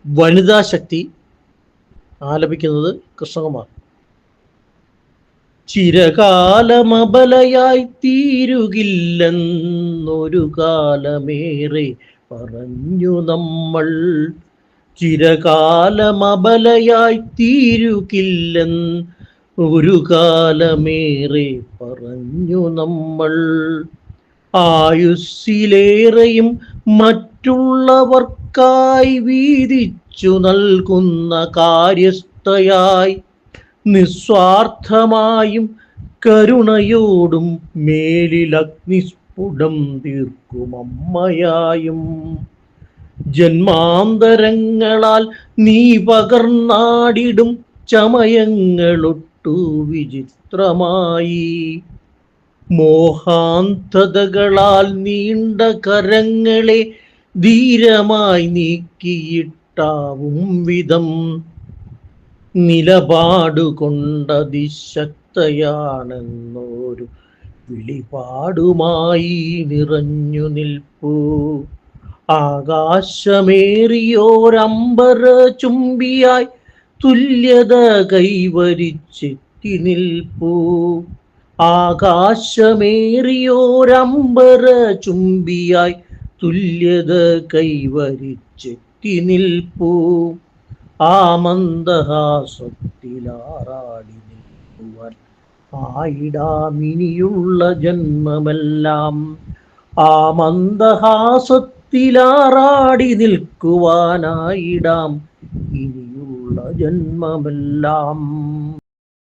വനിതാ ശക്തി ആലപിക്കുന്നത് കൃഷ്ണകുമാർ. ചിരകാലമബലയായി തീരുകില്ലെന്നൊരു കാലമേറെ പറഞ്ഞു നമ്മൾ. ചിരകാലമബലയായി തീരുകില്ലെന്ന് ഒരു കാലമേറെ പറഞ്ഞു നമ്മൾ. ആയുസ്സിലേറെയും മറ്റുള്ളവർക്കായി വീതിച്ചു നൽകുന്ന കാര്യസ്ഥയായി, നിസ്വാർത്ഥമായും കരുണയോടും മേലിലഗ്നിസ്ഫുടം തീർക്കും അമ്മയായും, ജന്മാന്തരങ്ങളാൽ നീ പകർന്നാടിടും ചമയങ്ങളൊട്ടു വിചിത്രമായി, മോഹാന്ധതകളാൽ നീണ്ട കരങ്ങളെ ധീരമായി നീക്കിയിട്ടാവും വിധം, നിലപാടുകൊണ്ടതിശക്തയാണെന്നൊരു വിളിപാടുമായി നിറഞ്ഞു നിൽപ്പൂ. ആകാശമേറിയോരമ്പര ചുംബിയായി തുല്യത കൈവരിച്ചെത്തി നിൽപ്പൂ. ആകാശമേറിയോരമ്പര ചുംബിയായി തുല്യത കൈവരിച്ചെത്തി നിൽപ്പൂ. ആ മന്ദഹാസത്തിലാറാടി നിൽക്കുവാൻ ആയിടാമിനിയുള്ള ജന്മമെല്ലാം. ആ മന്ദഹാസത്തിലാറാടി നിൽക്കുവാനായിടാം ഇനിയുള്ള ജന്മമെല്ലാം.